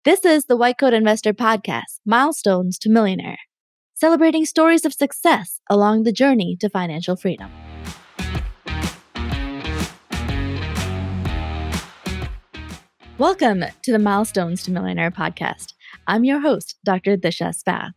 This is the White Coat Investor Podcast, Milestones to Millionaire, celebrating stories of success along the journey to financial freedom. Welcome to the Milestones to Millionaire podcast. I'm your host, Dr. Disha Spath.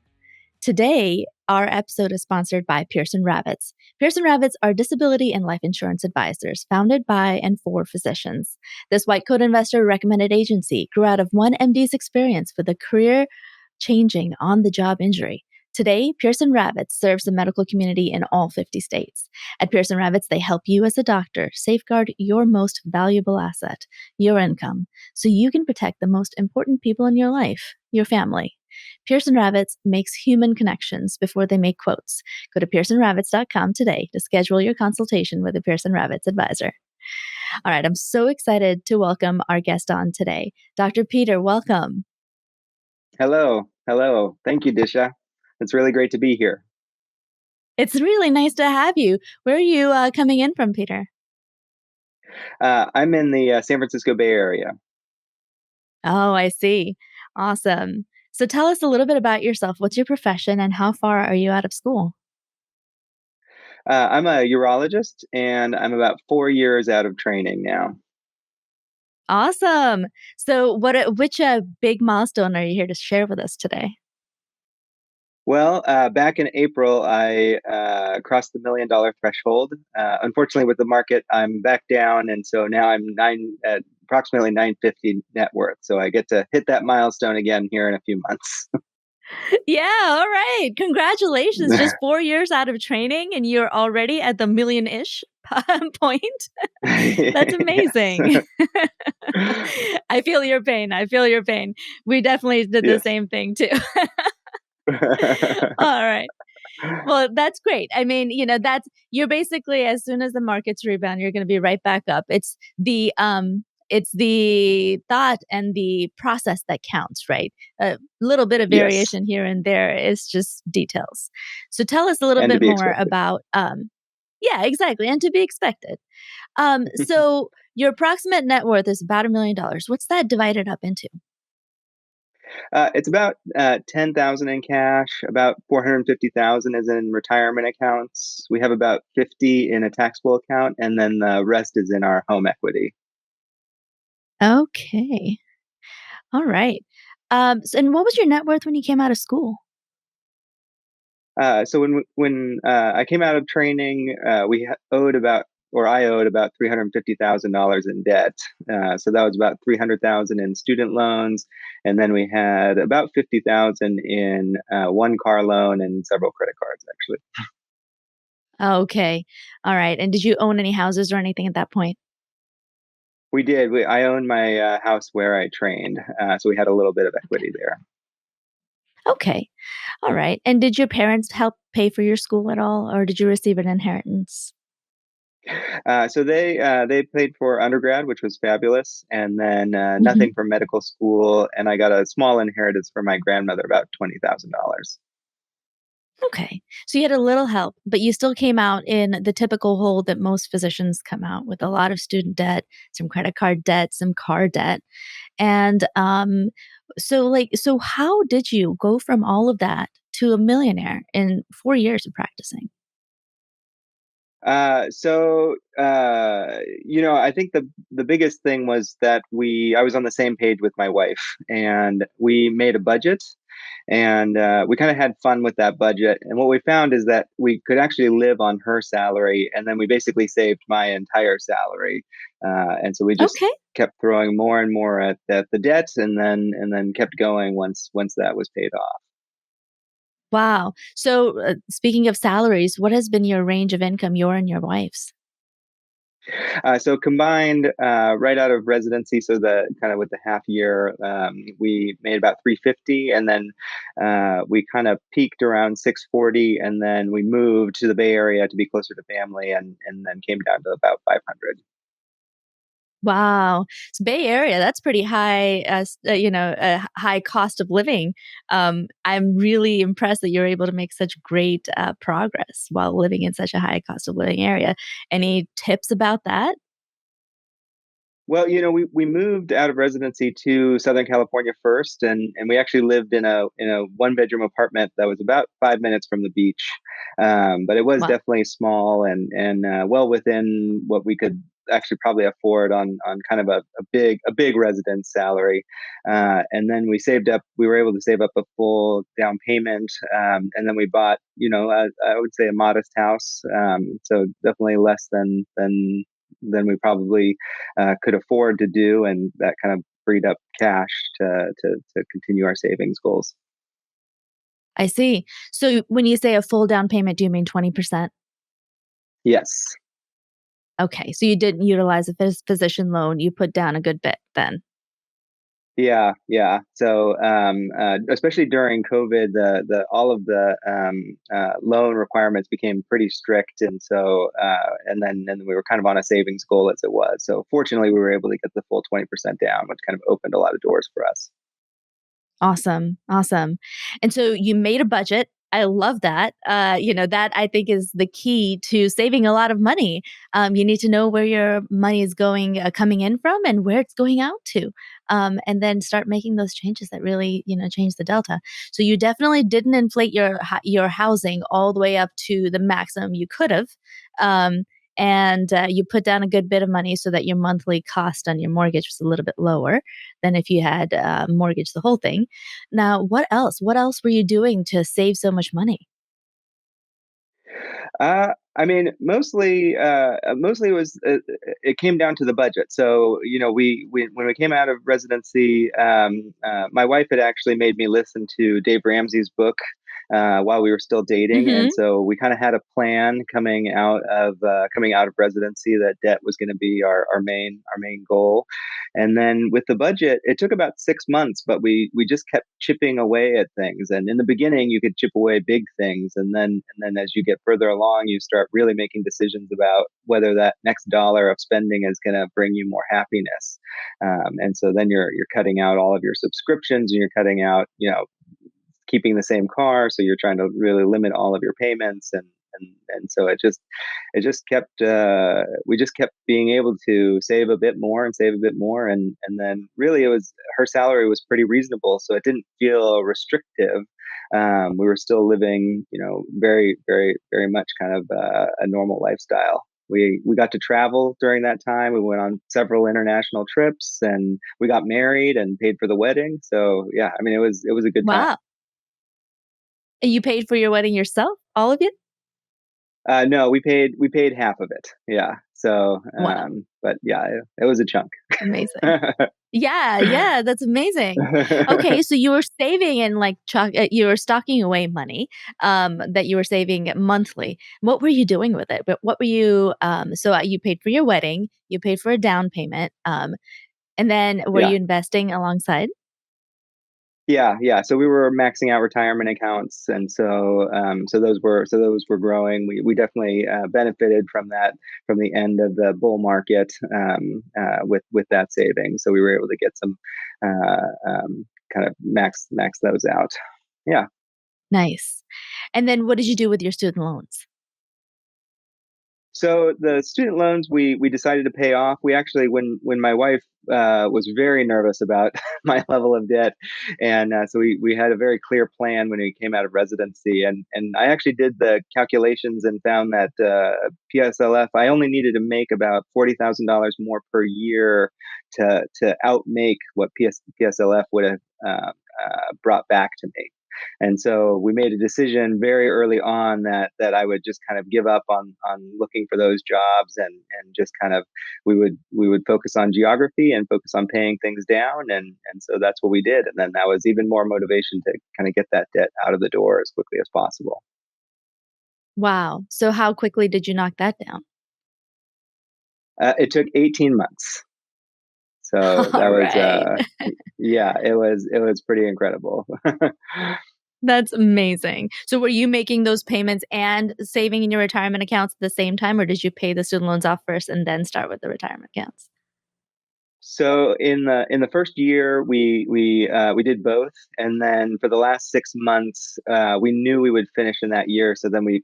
Today, our episode is sponsored by Pearson Rabbits. Pearson Rabbits are disability and life insurance advisors founded by and for physicians. This white coat investor recommended agency grew out of one MD's experience with a career-changing on-the-job injury. Today, Pearson Rabbits serves the medical community in all 50 states. At Pearson Rabbits, they help you as a doctor safeguard your most valuable asset, your income, so you can protect the most important people in your life, your family. Pearson Rabbits makes human connections before they make quotes. Go to pearsonrabbits.com today to schedule your consultation with a Pearson Rabbits advisor. All right, I'm so excited to welcome our guest on today. Dr. Peter, welcome. Hello. Thank you, Disha. It's really great to be here. It's really nice to have you. Where are you coming in from, Peter? I'm in the San Francisco Bay Area. Oh, I see. Awesome. So tell us a little bit about yourself. What's your profession and how far are you out of school? I'm a urologist, and I'm about 4 years out of training now. Awesome. So which big milestone are you here to share with us today? Well, back in April, I crossed the $1 million threshold. Unfortunately, with the market, I'm back down, and so now I'm approximately 950 net worth. So I get to hit that milestone again here in a few months. Yeah, all right. Congratulations. Just 4 years out of training and you're already at the million-ish point. That's amazing. I feel your pain. We definitely did the Yes. same thing too. All right. Well, that's great. I mean, you're basically, as soon as the markets rebound, you're going to be right back up. It's the thought and the process that counts, right? A little bit of Yes, variation here and there is just details. So tell us a little and to bit be more expected. about, yeah, exactly. And to be expected. So your approximate net worth is about $1 million. What's that divided up into? It's about 10,000 in cash, about 450,000 is in retirement accounts. We have about 50 in a taxable account, and then the rest is in our home equity. Okay. All right. And what was your net worth when you came out of school? So when I came out of training, I owed about $350,000 in debt. So that was about 300,000 in student loans, and then we had about 50,000 in one car loan and several credit cards, actually. Okay. All right. And did you own any houses or anything at that point? We did. I owned my house where I trained, so we had a little bit of Okay. equity there. Okay. All right. And did your parents help pay for your school at all, or did you receive an inheritance? So they paid for undergrad, which was fabulous, and then Hmm. nothing for medical school. And I got a small inheritance from my grandmother, about $20,000. Okay. So you had a little help, but you still came out in the typical hole that most physicians come out with: a lot of student debt, some credit card debt, some car debt. And so how did you go from all of that to a millionaire in 4 years of practicing? I think the biggest thing was that I was on the same page with my wife, and we made a budget, and we kind of had fun with that budget. And what we found is that we could actually live on her salary, and then we basically saved my entire salary. And so we just Okay. kept throwing more and more at the debt, and then kept going once that was paid off. Wow. So, speaking of salaries, what has been your range of income, your and your wife's? So combined, right out of residency, so the kind of with the half year, we made about 350, and then we kind of peaked around 640, and then we moved to the Bay Area to be closer to family, and then came down to about 500. Wow. So Bay Area, that's pretty high, high cost of living. I'm really impressed that you're able to make such great progress while living in such a high cost of living area. Any tips about that? Well, we moved out of residency to Southern California first, and we actually lived in a one bedroom apartment that was about 5 minutes from the beach, but it was Wow. definitely small and well within what we could actually probably afford on kind of a big residence salary, and then we saved up. We were able to save up a full down payment, and then we bought, I would say a modest house, so definitely less than we probably could afford to do, and that kind of freed up cash to continue our savings goals. I see. So when you say a full down payment, do you mean 20%? Yes. Okay, so you didn't utilize a physician loan, you put down a good bit then. Yeah, yeah. So, especially during COVID, the all of the loan requirements became pretty strict, and so and then we were kind of on a savings goal as it was. So, fortunately, we were able to get the full 20% down, which kind of opened a lot of doors for us. Awesome, awesome. And so you made a budget. I love that. That I think is the key to saving a lot of money. You need to know where your money is going, coming in from, and where it's going out to, and then start making those changes that really, change the delta. So you definitely didn't inflate your housing all the way up to the maximum you could have, um, and you put down a good bit of money so that your monthly cost on your mortgage was a little bit lower than if you had mortgaged the whole thing. Now, what else? What else were you doing to save so much money? I mean, mostly it came down to the budget. So, we when we came out of residency, my wife had actually made me listen to Dave Ramsey's book while we were still dating, and Mhm. so we kind of had a plan coming out of residency that debt was going to be our main goal. And then with the budget, it took about 6 months, but we just kept chipping away at things. And in the beginning, you could chip away big things, and then as you get further along, you start really making decisions about whether that next dollar of spending is going to bring you more happiness. And so then you're cutting out all of your subscriptions, and you're cutting out, keeping the same car, so you're trying to really limit all of your payments, and so it just kept we just kept being able to save a bit more and save a bit more, and then really it was her salary was pretty reasonable, so it didn't feel restrictive. We were still living, very, very, very much kind of a normal lifestyle. We got to travel during that time. We went on several international trips, and we got married and paid for the wedding. So yeah, I mean, it was a good time. Wow. And you paid for your wedding yourself? All of it? No, we paid half of it. Yeah. So, Wow. but yeah, it was a chunk. Amazing. Yeah, yeah, that's amazing. Okay, so you were saving and like you were stocking away money that you were saving monthly. What were you doing with it? But what were you you paid for your wedding, you paid for a down payment, and then were Yeah. you investing alongside? Yeah, yeah. So we were maxing out retirement accounts, and so those were growing. We definitely benefited from that, from the end of the bull market, with that saving. So we were able to get some kind of max those out. Yeah. Nice. And then what did you do with your student loans? So the student loans we decided to pay off. We actually, when my wife was very nervous about my level of debt, and so we had a very clear plan when we came out of residency, and I actually did the calculations and found that PSLF, I only needed to make about $40,000 more per year to outmake what PSLF would have brought back to me. And so we made a decision very early on that I would just kind of give up on looking for those jobs, and just kind of we would focus on geography and focus on paying things down, and so that's what we did. And then that was even more motivation to kind of get that debt out of the door as quickly as possible. Wow. So how quickly did you knock that down? It took 18 months. So that All was right. yeah, it was pretty incredible. That's amazing. So were you making those payments and saving in your retirement accounts at the same time, or did you pay the student loans off first and then start with the retirement accounts? So in the first year, we did both, and then for the last 6 months, we knew we would finish in that year. So then we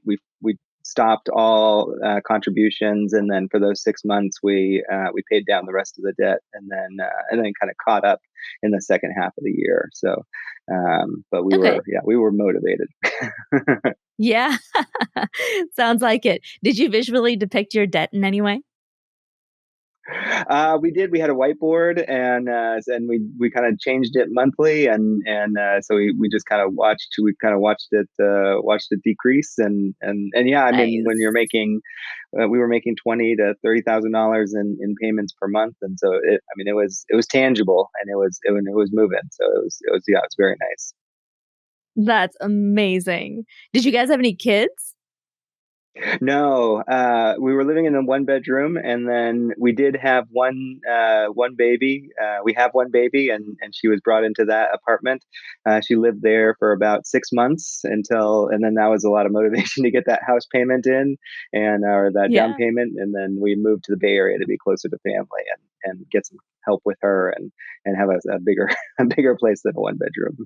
stopped all contributions, and then for those 6 months, we paid down the rest of the debt, and then kind of caught up in the second half of the year. So, but Okay. we were motivated. Yeah. Sounds like it. Did you visually depict your debt in any way? We did. We had a whiteboard, and we kind of changed it monthly, and so we just kind of watched. We kind of watched it decrease, and yeah, I mean, when Nice. you're making, we were making $20,000 to $30,000 in payments per month, and so I mean, it was tangible, and it was moving. So yeah, it was very nice. That's amazing. Did you guys have any kids? No, we were living in a one bedroom, and then we did have one baby. We have one baby, and she was brought into that apartment. She lived there for about 6 months and then that was a lot of motivation to get that house payment in and or that down Yeah. payment, and then we moved to the Bay Area to be closer to family and get some help with her and have a bigger a bigger place than a one bedroom.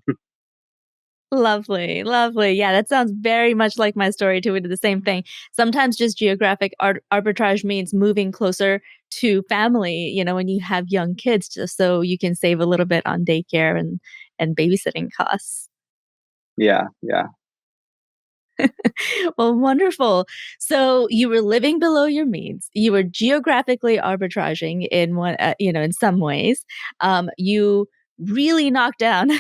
Lovely, lovely. Yeah, that sounds very much like my story too. We did the same thing. Sometimes just geographic arbitrage means moving closer to family, when you have young kids, just so you can save a little bit on daycare and babysitting costs. Yeah, yeah. Well, wonderful. So you were living below your means. You were geographically arbitraging in in some ways. You really knocked down,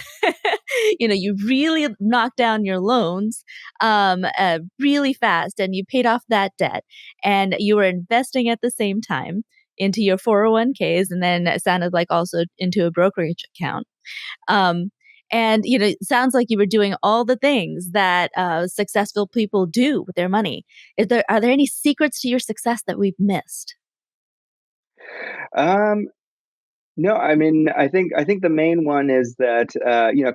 you really knocked down your loans, really fast, and you paid off that debt, and you were investing at the same time into your 401ks, and then it sounded like also into a brokerage account. Um, and it sounds like you were doing all the things that successful people do with their money. Are there any secrets to your success that we've missed? Um, No, I mean, I think the main one is that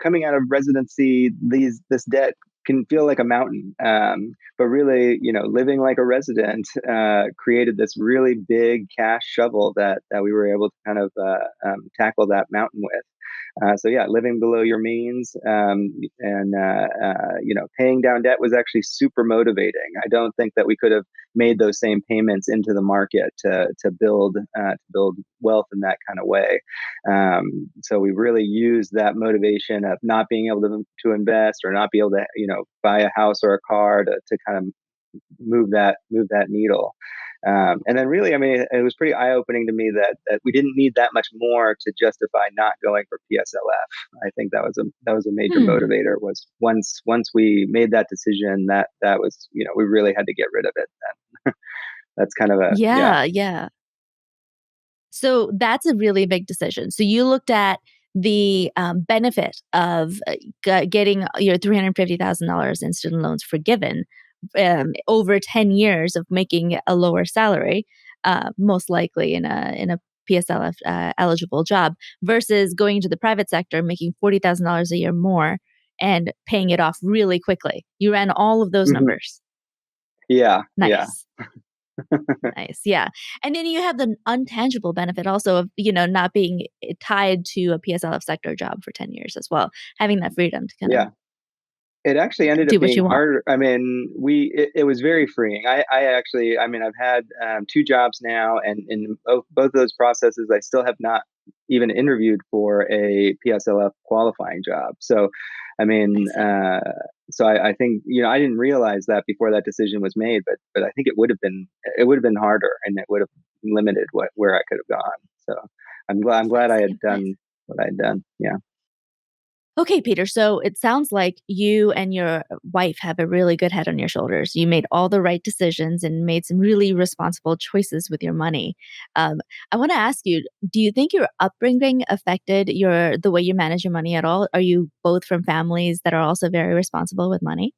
coming out of residency, this debt can feel like a mountain, but really, living like a resident created this really big cash shovel that we were able to kind of tackle that mountain with. So yeah, living below your means, paying down debt was actually super motivating. I don't think that we could have made those same payments into the market to build wealth in that kind of way. So we really used that motivation of not being able to invest or not be able to buy a house or a car to kind of move that needle. And then really, I mean, it was pretty eye opening to me that we didn't need that much more to justify not going for PSLF. I think that was a major Hmm. motivator. Was once we made that decision, that was we really had to get rid of it. Then that's kind of a yeah. Yeah, yeah. So that's a really big decision. So you looked at the benefit of getting your $350,000 in student loans forgiven over 10 years of making a lower salary, most likely in a PSLF eligible job, versus going into the private sector, making $40,000 a year more and paying it off really quickly. You ran all of those Hmm. numbers. Yeah, yeah. Nice. Nice, yeah, and then you have the untangible benefit also of, not being tied to a PSLF sector job for 10 years as well, having that freedom to kinda Yeah. It actually ended up do what being you want. harder. I mean, it was very freeing. I actually, I mean, I've had two jobs now, and in both of those processes, I still have not even interviewed for a PSLF qualifying job. So, I I mean, see. I think I didn't realize that before that decision was made, but I think it would have been harder, and it would have limited where I could have gone. So, I'm I glad I see, had nice. done what I'd done. Yeah. Okay, Peter. So it sounds like you and your wife have a really good head on your shoulders. You made all the right decisions and made some really responsible choices with your money. Um, I want to ask you: do you think your upbringing affected the way you manage your money at all? Are you both from families that are also very responsible with money?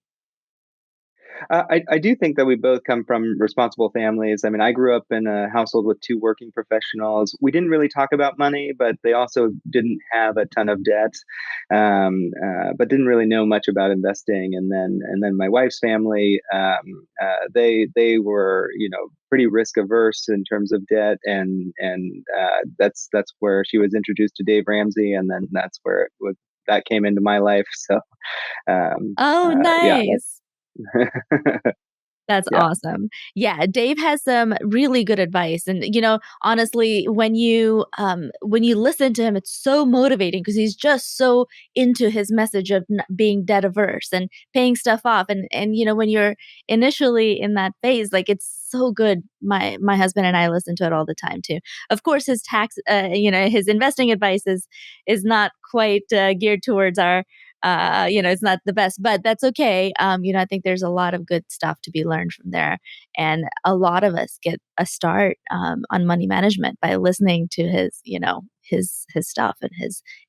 I do think that we both come from responsible families. I mean, I grew up in a household with two working professionals. We didn't really talk about money, but they also didn't have a ton of debt, but didn't really know much about investing. And then my wife's family, they were pretty risk averse in terms of debt, and that's where she was introduced to Dave Ramsey, and then that's where that came into my life. So Oh, yeah, nice. that. That's Yeah. awesome. Yeah, Dave has some really good advice, and honestly, when you listen to him, it's so motivating because he's just so into his message of being debt averse and paying stuff off, and when you're initially in that phase, like it's so good. My husband and I listen to it all the time too. Of course, his investing advice is not quite geared towards our it's not the best, but that's okay. I think there's a lot of good stuff to be learned from there. And a lot of us get a start on money management by listening to his stuff and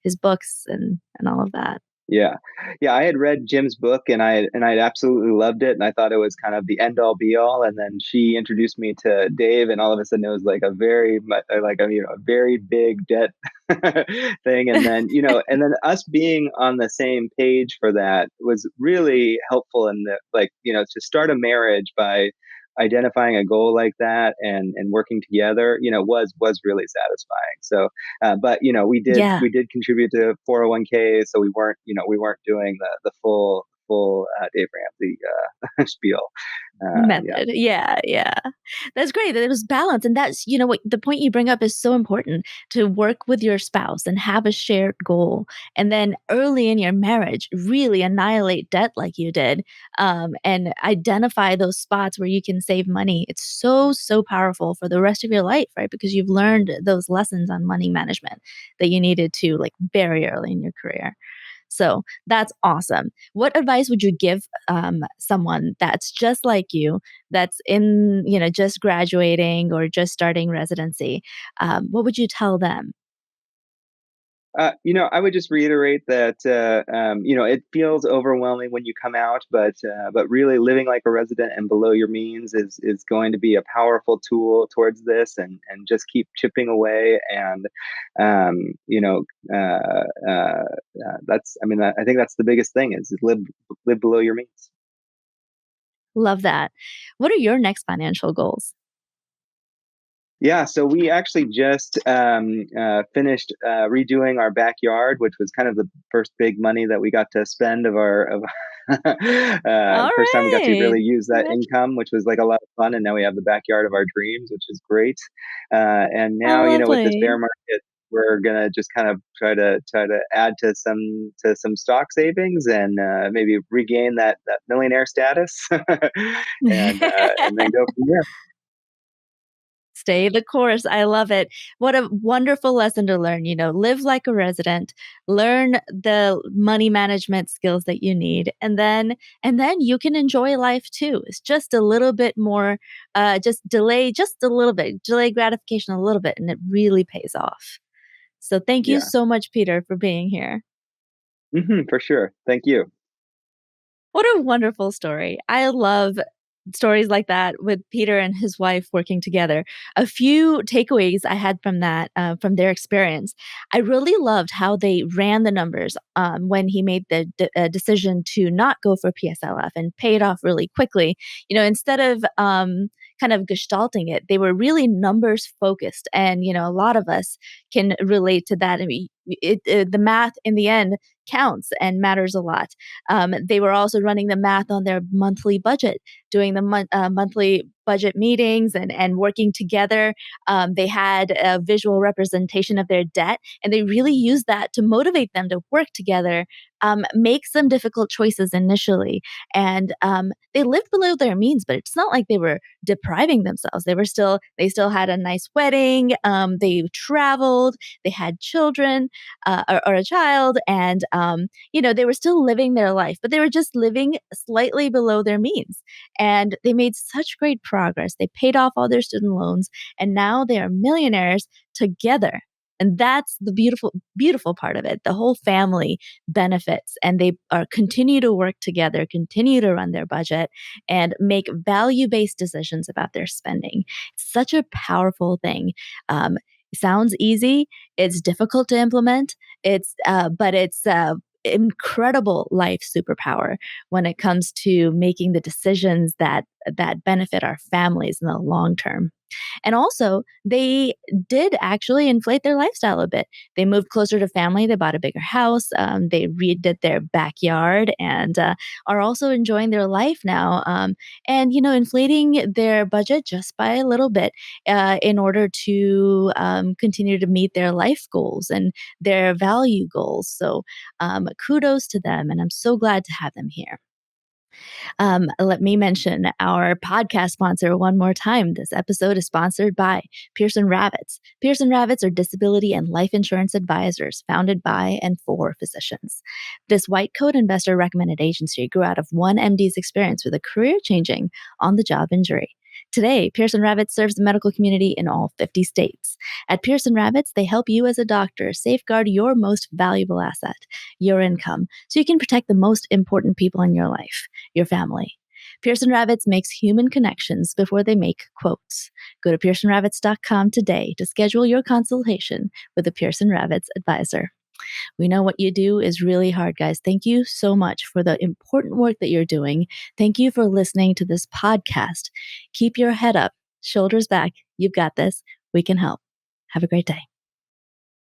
his books and all of that. Yeah. Yeah, I had read Jim's book and I absolutely loved it and I thought it was kind of the end all be all, and then she introduced me to Dave and all of a sudden it was like a a very big debt thing, and then us being on the same page for that was really helpful in the to start a marriage by identifying a goal like that and working together, was really satisfying. So but Yeah. we did contribute to 401k, so we weren't doing the full Dave Ramsey spiel. Yeah, Method. Yeah, yeah. That's great that it was balanced, and what the point you bring up is so important to work with your spouse and have a shared goal, and then early in your marriage, really annihilate debt like you did, and identify those spots where you can save money. It's so, so powerful for the rest of your life, right? Because you've learned those lessons on money management that you needed to, like, very early in your career. So that's awesome. What advice would you give someone that's just like you, that's just graduating or just starting residency? What would you tell them? I would just reiterate that it feels overwhelming when you come out, but really living like a resident and below your means is going to be a powerful tool towards this, and just keep chipping away. And um, you know, that's I think that's the biggest thing is live below your means. Love that. What are your next financial goals? Yeah, so we actually just finished redoing our backyard, which was kind of the first big money that we got to spend of All first time we got to right. really use that Congratulations. income, which was like a lot of fun. And now we have the backyard of our dreams, which is great. And How now, with this bear lovely. market, we're gonna just kind of try to add to some stock savings and maybe regain that millionaire status, and then go from there. Stay the course. I love it. What a wonderful lesson to learn. Live like a resident, learn the money management skills that you need, and then you can enjoy life too. It's just a little bit more, just a little bit, delay gratification a little bit, and it really pays off. So thank you Yeah, so much, Peter, for being here. for sure. Thank you. What a wonderful story. I love stories like that with Peter and his wife working together. A few takeaways I had from that, from their experience. I really loved how they ran the numbers when he made the decision to not go for PSLF and pay it off really quickly. Instead of kind of gestalting it, they were really numbers focused. And, a lot of us can relate to that. I mean, the math in the end counts and matters a lot. They were also running the math on their monthly budget, doing the monthly budget meetings and working together. They had a visual representation of their debt, and they really used that to motivate them to work together, make some difficult choices initially. And they lived below their means, but it's not like they were depriving themselves. They still had a nice wedding. They traveled. They had children, or a child, and they were still living their life, but they were just living slightly below their means. And they made such great progress. They paid off all their student loans, and now they are millionaires together. And that's the beautiful, beautiful part of it. The whole family benefits, and they are continue to work together, continue to run their budget, and make value-based decisions about their spending. It's such a powerful thing. Sounds easy. It's difficult to implement. But it's incredible life superpower when it comes to making the decisions that benefit our families in the long term. And also, they did actually inflate their lifestyle a bit. They moved closer to family. They bought a bigger house. They redid their backyard and are also enjoying their life now. And, inflating their budget just by a little bit in order to continue to meet their life goals and their value goals. So, kudos to them. And I'm so glad to have them here. Let me mention our podcast sponsor one more time. This episode is sponsored by Pearson Rabbits. Pearson Rabbits are disability and life insurance advisors founded by and for physicians. This white coat investor recommended agency grew out of one MD's experience with a career changing on the job injury. Today, Pearson Rabbits serves the medical community in all 50 states. At Pearson Rabbits, they help you as a doctor safeguard your most valuable asset, your income, so you can protect the most important people in your life, your family. Pearson Rabbits makes human connections before they make quotes. Go to pearsonrabbits.com today to schedule your consultation with a Pearson Rabbits advisor. We know what you do is really hard, guys. Thank you so much for the important work that you're doing. Thank you for listening to this podcast. Keep your head up, shoulders back. You've got this. We can help. Have a great day.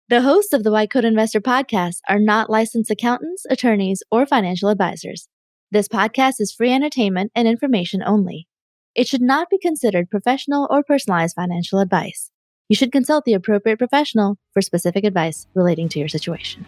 The hosts of the White Coat Investor podcast are not licensed accountants, attorneys, or financial advisors. This podcast is free entertainment and information only. It should not be considered professional or personalized financial advice. You should consult the appropriate professional for specific advice relating to your situation.